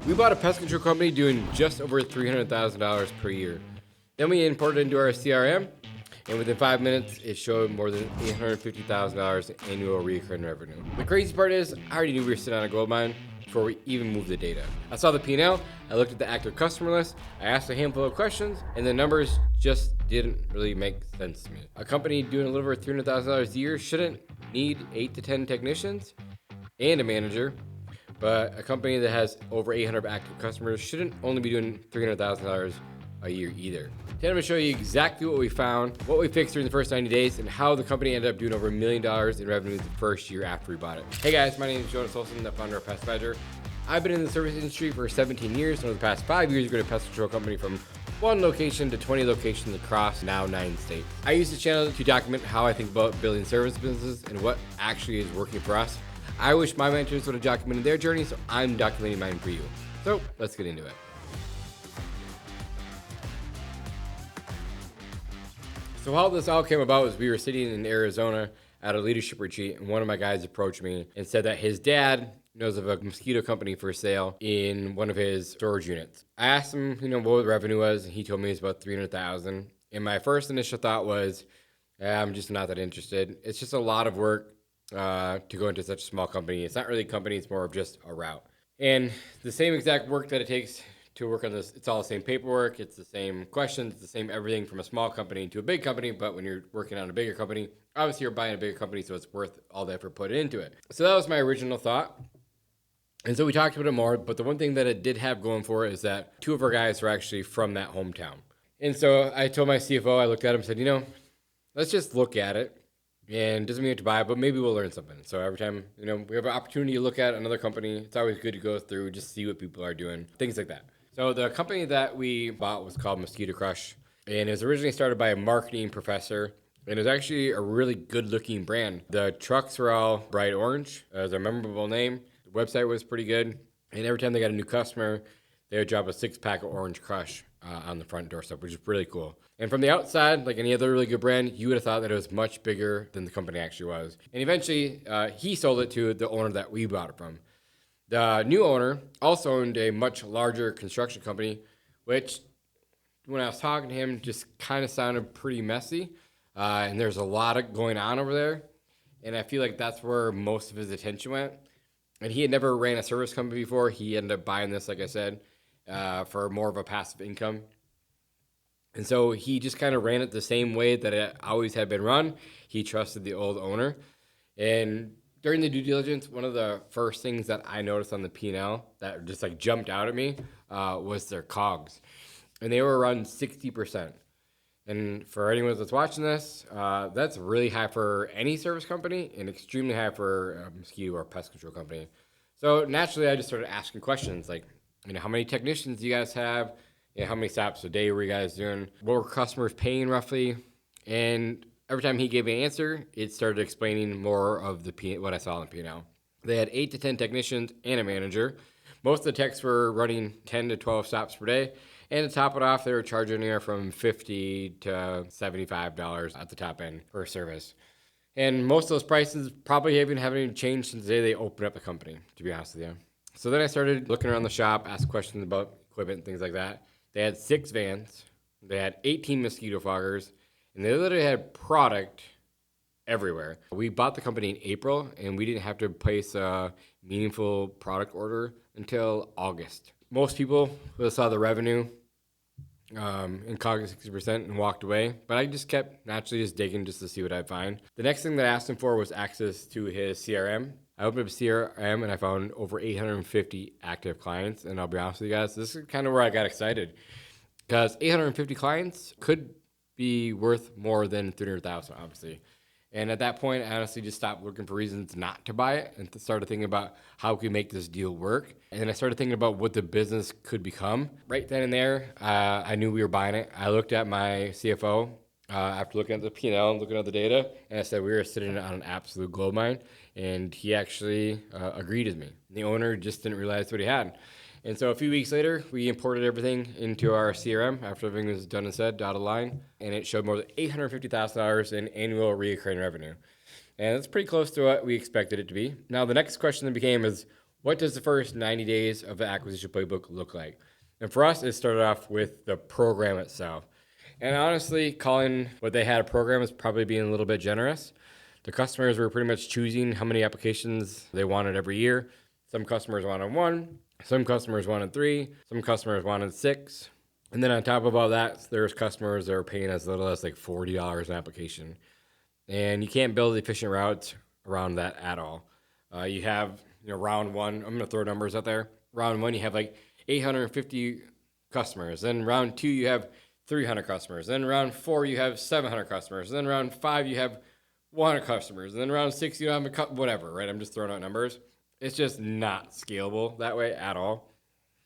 We bought a pest control company doing just over $300,000 per year. Then we imported it into our CRM, and within 5 minutes, it showed more than $850,000 in annual recurring revenue. The crazy part is, I already knew we were sitting on a gold mine before we even moved the data. I saw the P&L, I looked at the active customer list, I asked a handful of questions, and the numbers just didn't really make sense to me. A company doing a little over $300,000 a year shouldn't need 8 to 10 technicians and a manager, but a company that has over 800 active customers shouldn't only be doing $300,000 a year either. Today I'm going to show you exactly what we found, what we fixed during the first 90 days, and how the company ended up doing over $1 million in revenue the first year after we bought it. Hey guys, my name is Jonas, Olson, the founder of Pest Badger. I've been in the service industry for 17 years, and over the past 5 years, we've grown a pest control company from 1 location to 20 locations across now 9 states. I use this channel to document how I think about building service businesses and what actually is working for us. I wish my mentors would have documented their journey, so I'm documenting mine for you. So let's get into it. So how this all came about was we were sitting in Arizona at a leadership retreat, and one of my guys approached me and said that his dad knows of a mosquito company for sale in one of his storage units. I asked him, what the revenue was, and he told me it's about $300,000. And my first initial thought was, I'm just not that interested. It's just a lot of work to go into such a small company. It's not really a company, it's more of just a route. And the same exact work that it takes to work on this, it's all the same paperwork, it's the same questions, it's the same everything from a small company to a big company. But when you're working on a bigger company, obviously you're buying a bigger company, so it's worth all the effort put into it. So that was my original thought. And so we talked about it more, but the one thing that it did have going for it is that 2 of our guys were actually from that hometown. And so I told my CFO, I looked at him and said, let's just look at it. And doesn't mean you have to buy it, but maybe we'll learn something. So every time, we have an opportunity to look at another company, it's always good to go through, just see what people are doing, things like that. So the company that we bought was called Mosquito Crush, and it was originally started by a marketing professor, and it was actually a really good-looking brand. The trucks were all bright orange. It was a memorable name. The website was pretty good, and every time they got a new customer, they would drop a 6-pack of Orange Crush on the front doorstep, which is really cool. And from the outside, like any other really good brand, you would have thought that it was much bigger than the company actually was. And eventually, he sold it to the owner that we bought it from. The new owner also owned a much larger construction company, which, when I was talking to him, just kind of sounded pretty messy. And there's a lot of going on over there. And I feel like that's where most of his attention went. And he had never ran a service company before. He ended up buying this, like I said, for more of a passive income. And so he just kind of ran it the same way that it always had been run. He trusted the old owner. And during the due diligence, one of the first things that I noticed on the P&L that just jumped out at me was their COGS. And they were around 60%. And for anyone that's watching this, that's really high for any service company and extremely high for a mosquito or pest control company. So naturally, I just started asking questions like, how many technicians do you guys have? How many stops a day were you guys doing? What were customers paying roughly? And every time he gave me an answer, it started explaining more of what I saw in the P&L. They had 8 to 10 technicians and a manager. Most of the techs were running 10 to 12 stops per day. And to top it off, they were charging anywhere from $50 to $75 at the top end for a service. And most of those prices probably haven't changed since the day they opened up the company, to be honest with you. So then I started looking around the shop, asked questions about equipment, things like that. They had 6 vans, they had 18 mosquito foggers, and they literally had product everywhere. We bought the company in April, and we didn't have to place a meaningful product order until August. Most people saw the revenue and COGS 60% and walked away, but I just kept naturally just digging just to see what I'd find. The next thing that I asked him for was access to his CRM. I opened up CRM and I found over 850 active clients. And I'll be honest with you guys, this is kind of where I got excited because 850 clients could be worth more than 300,000, obviously. And at that point, I honestly just stopped looking for reasons not to buy it and started thinking about how we could make this deal work. And then I started thinking about what the business could become. Right then and there, I knew we were buying it. I looked at my CFO after looking at the P&L and looking at the data, and I said we were sitting on an absolute gold mine, and he actually agreed with me. The owner just didn't realize what he had. And so a few weeks later, we imported everything into our CRM after everything was done and said, dotted line, and it showed more than $850,000 in annual recurring revenue. And that's pretty close to what we expected it to be. Now, the next question that became is, What does the first 90 days of the acquisition playbook look like? And for us, it started off with the program itself. And honestly, calling what they had a program is probably being a little bit generous. The customers were pretty much choosing how many applications they wanted every year. Some customers wanted 1, some customers wanted 3, some customers wanted 6. And then on top of all that, there's customers that are paying as little as like $40 an application. And you can't build efficient routes around that at all. You have, round one, I'm going to throw numbers out there. Round one, you have like 850 customers. Then round two, you have 300 customers. Then round 4, you have 700 customers. Then round 5, you have 100 customers. And then round 6, you have whatever, right? I'm just throwing out numbers. It's just not scalable that way at all.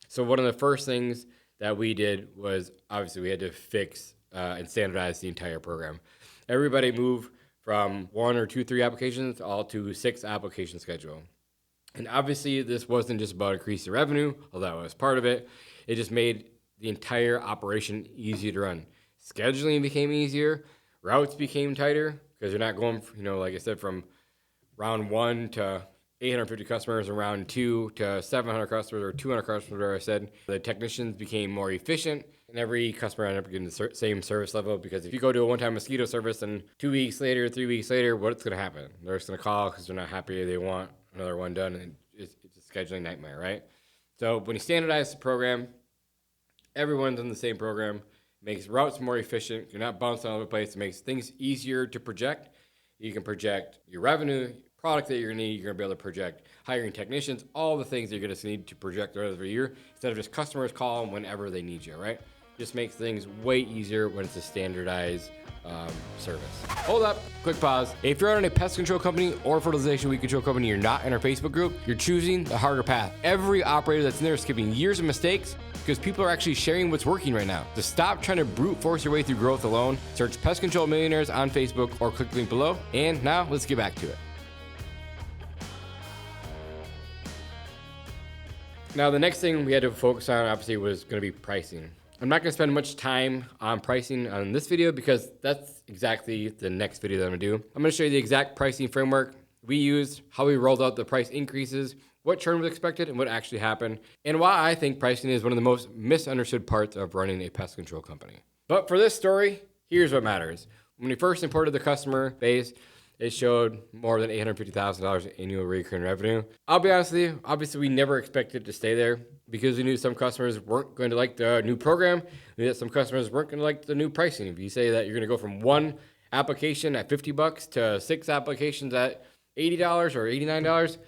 So one of the first things that we did was obviously we had to fix and standardize the entire program. Everybody moved from 1 or 2, 3 applications all to 6 application schedule. And obviously this wasn't just about increasing revenue, although that was part of it. It just made the entire operation easier to run. Scheduling became easier, routes became tighter because you're not going, like I said, from round 1 to 850 customers and round 2 to 700 customers or 200 customers, where I said the technicians became more efficient and every customer ended up getting the same service level. Because if you go to a one-time mosquito service and 2 weeks later, 3 weeks later, what's going to happen? They're just going to call because they're not happy. They want another one done, and it's a scheduling nightmare, right? So when you standardize the program, everyone's in the same program. It makes routes more efficient. You're not bouncing all over the place. It makes things easier to project. You can project your revenue, product that you're going to need. You're going to be able to project hiring technicians, all the things that you're going to need to project throughout the year, instead of just customers call them whenever they need you, right? Just makes things way easier when it's a standardized service. Hold up, quick pause. If you're on a pest control company or fertilization weed control company, you're not in our Facebook group, you're choosing the harder path. Every operator that's in there is skipping years of mistakes because people are actually sharing what's working right now. So stop trying to brute force your way through growth alone. Search Pest Control Millionaires on Facebook or click the link below. And now let's get back to it. Now, the next thing we had to focus on, obviously, was going to be pricing. I'm not going to spend much time on pricing on this video because that's exactly the next video that I'm going to do. I'm going to show you the exact pricing framework we used, how we rolled out the price increases, what churn was expected, and what actually happened, and why I think pricing is one of the most misunderstood parts of running a pest control company. But for this story, here's what matters. When we first imported the customer base, it showed more than $850,000 annual recurring revenue. I'll be honest with you, obviously we never expected to stay there because we knew some customers weren't going to like the new program. We knew that some customers weren't going to like the new pricing. If you say that you're going to go from 1 application at $50 to 6 applications at $80 or $89,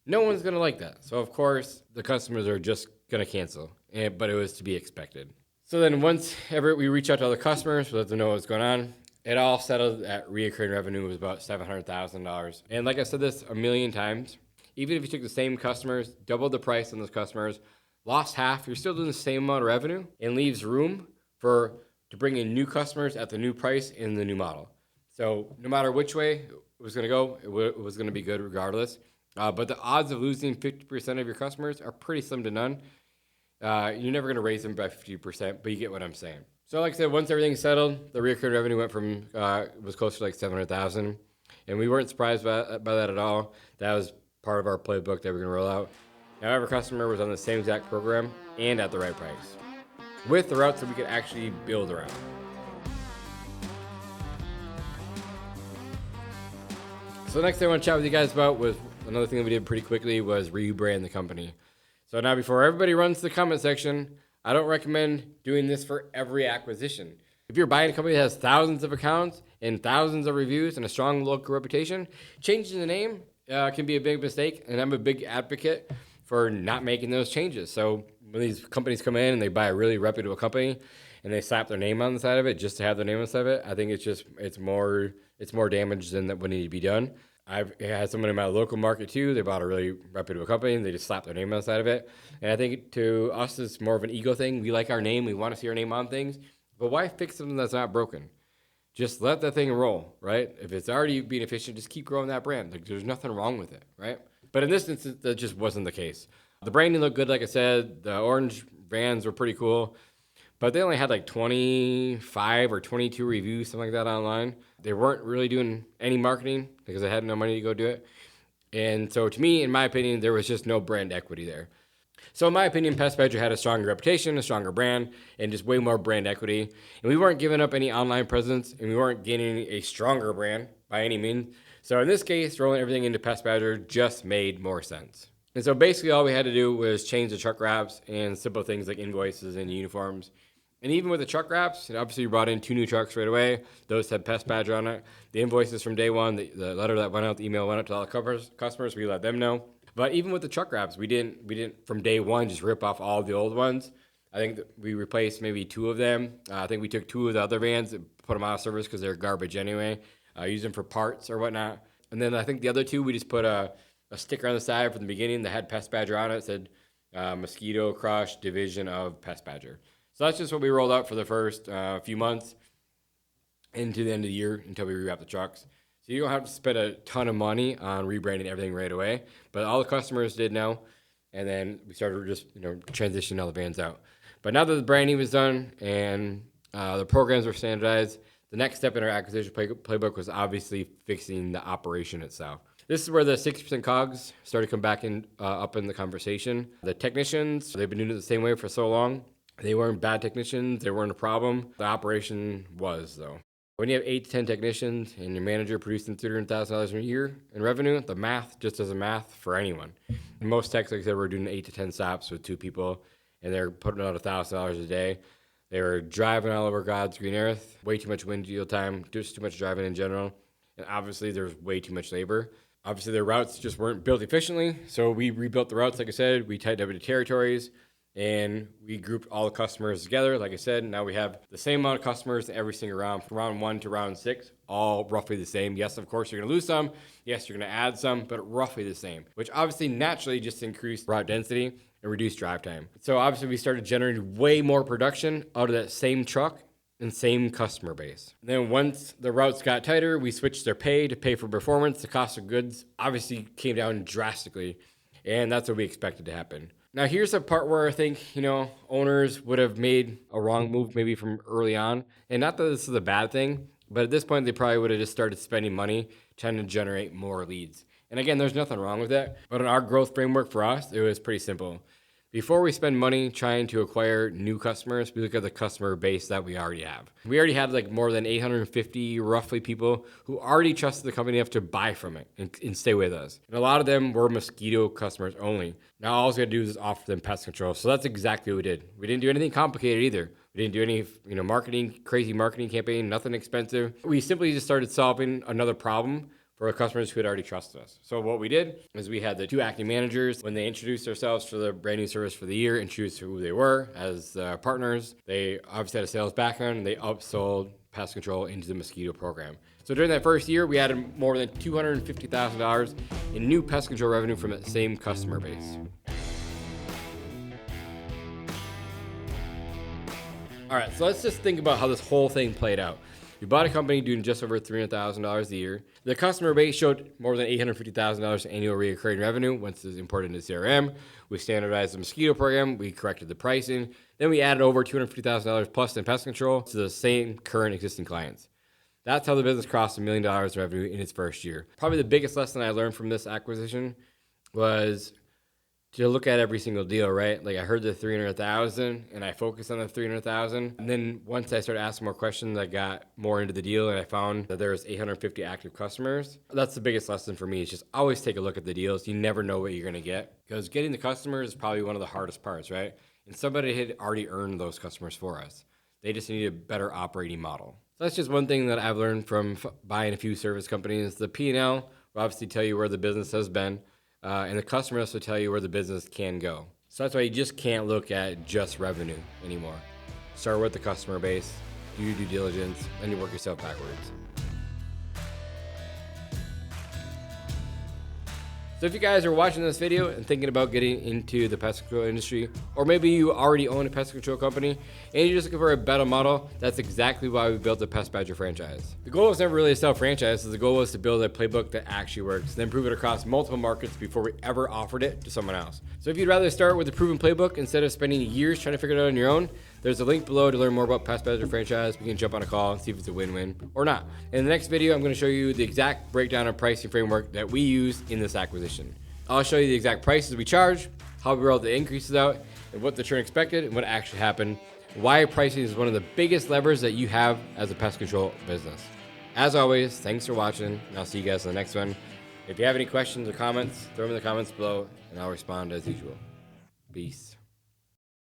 no one's going to like that. So of course, the customers are just going to cancel, but it was to be expected. So then once ever we reach out to other customers, we let them know what's going on. It all settled at recurring revenue was about $700,000. And like I said this a million times, even if you took the same customers, doubled the price on those customers, lost half, you're still doing the same amount of revenue and leaves room to bring in new customers at the new price in the new model. So no matter which way it was going to go, it was going to be good regardless. But the odds of losing 50% of your customers are pretty slim to none. You're never going to raise them by 50%, but you get what I'm saying. So like I said, once everything settled, the recurring revenue went from, was close to like $700,000. And we weren't surprised by that at all. That was part of our playbook that we're going to roll out. Now every customer was on the same exact program and at the right price, with the routes that we could actually build around. So the next thing I want to chat with you guys about was another thing that we did pretty quickly was rebrand the company. So now before everybody runs to the comment section, I don't recommend doing this for every acquisition. If you're buying a company that has thousands of accounts and thousands of reviews and a strong local reputation, changing the name can be a big mistake, and I'm a big advocate for not making those changes. So when these companies come in and they buy a really reputable company and they slap their name on the side of it just to have their name on the side of it, I think it's more damage than that would need to be done. I've had someone in my local market too. They bought a really reputable company and they just slapped their name on the side of it. And I think to us, it's more of an ego thing. We like our name. We want to see our name on things. But why fix something that's not broken? Just let that thing roll, right? If it's already being efficient, just keep growing that brand. Like, there's nothing wrong with it, right? But in this instance, that just wasn't the case. The branding looked good, like I said. The orange vans were pretty cool. But they only had like 25 or 22 reviews, something like that online. They weren't really doing any marketing because they had no money to go do it. And so to me, in my opinion, there was just no brand equity there. So in my opinion, Pest Badger had a stronger reputation, a stronger brand, and just way more brand equity. And we weren't giving up any online presence, and we weren't gaining a stronger brand by any means. So in this case, rolling everything into Pest Badger just made more sense. And so basically all we had to do was change the truck wraps and simple things like invoices and uniforms. And even with the truck wraps, obviously we brought in 2 new trucks right away. Those had Pest Badger on it. The invoices from day one, the letter that went out, the email went out to all the customers, we let them know. But even with the truck wraps, we didn't from day one just rip off all the old ones. I think that we replaced maybe 2 of them. I think we took 2 of the other vans and put them out of service because they're garbage anyway. Use them for parts or whatnot. And then I think the other 2, we just put a sticker on the side from the beginning that had Pest Badger on it. It said Mosquito Crush Division of Pest Badger. So that's just what we rolled out for the first few months into the end of the year until we rewrap the trucks. So you don't have to spend a ton of money on rebranding everything right away, but all the customers did know, and then we started just transitioning all the vans out. But now that the branding was done and the programs were standardized, the next step in our acquisition playbook was obviously fixing the operation itself. This is where the 60% COGS started to come back up in the conversation. The technicians, they've been doing it the same way for so long. They weren't bad technicians. They weren't a problem. The operation was, though. When you have 8 to 10 technicians and your manager producing $300,000 a year in revenue, the math just doesn't math for anyone. And most techs, like I said, were doing 8 to 10 stops with 2 people, and they're putting out $1,000 a day. They were driving all over God's green earth, way too much windshield time, just too much driving in general. And obviously, there's way too much labor. Obviously, their routes just weren't built efficiently, so we rebuilt the routes, like I said. We tightened up into territories. And we grouped all the customers together. Like I said, now we have the same amount of customers in every single round, from round 1 to round 6, all roughly the same. Yes, of course, you're going to lose some. Yes, you're going to add some, but roughly the same, which obviously naturally just increased route density and reduced drive time. So obviously we started generating way more production out of that same truck and same customer base. And then once the routes got tighter, we switched their pay to pay for performance. The cost of goods obviously came down drastically, and that's what we expected to happen. Now, here's the part where I think, owners would have made a wrong move maybe from early on. And not that this is a bad thing, but at this point, they probably would have just started spending money trying to generate more leads. And again, there's nothing wrong with that. But in our growth framework for us, it was pretty simple. Before we spend money trying to acquire new customers, we look at the customer base that we already have. We already had like more than 850 roughly people who already trusted the company enough to buy from it and stay with us. And a lot of them were mosquito customers only. Now all we got to do is offer them pest control. So that's exactly what we did. We didn't do anything complicated either. We didn't do any crazy marketing campaign, nothing expensive. We simply just started solving another problem for customers who had already trusted us. So what we did is we had the 2 acting managers. When they introduced themselves for the brand new service for the year, introduced who they were as partners. They obviously had a sales background, and they upsold pest control into the mosquito program. So during that first year, we added more than $250,000 in new pest control revenue from that same customer base. All right, so let's just think about how this whole thing played out. We bought a company doing just over $300,000 a year. The customer base showed more than $850,000 annual recurring revenue once it was imported into CRM. We standardized the mosquito program. We corrected the pricing. Then we added over $250,000 plus in pest control to the same current existing clients. That's how the business crossed $1 million in revenue in its first year. Probably the biggest lesson I learned from this acquisition was to look at every single deal, right? Like I heard the 300,000 and I focused on the 300,000. And then once I started asking more questions, I got more into the deal and I found that there was 850 active customers. That's the biggest lesson for me is just always take a look at the deals. You never know what you're going to get because getting the customers is probably one of the hardest parts, right? And somebody had already earned those customers for us. They just need a better operating model. So that's just one thing that I've learned from buying a few service companies. The P&L will obviously tell you where the business has been. And the customer has to tell you where the business can go. So that's why you just can't look at just revenue anymore. Start with the customer base, do your due diligence, and you work yourself backwards. So if you guys are watching this video and thinking about getting into the pest control industry, or maybe you already own a pest control company and you're just looking for a better model, that's exactly why we built the Pest Badger franchise. The goal was never really to sell franchises. The goal was to build a playbook that actually works, then prove it across multiple markets before we ever offered it to someone else. So if you'd rather start with a proven playbook instead of spending years trying to figure it out on your own, There's a link below to learn more about Pest Badger franchise. We can jump on a call and see if it's a win-win or not. In the next video, I'm going to show you the exact breakdown of pricing framework that we use in this acquisition. I'll show you the exact prices we charge, how we rolled the increases out, and what the churn expected and what actually happened. Why pricing is one of the biggest levers that you have as a pest control business. As always, thanks for watching, and I'll see you guys in the next one. If you have any questions or comments, throw them in the comments below, and I'll respond as usual. Peace.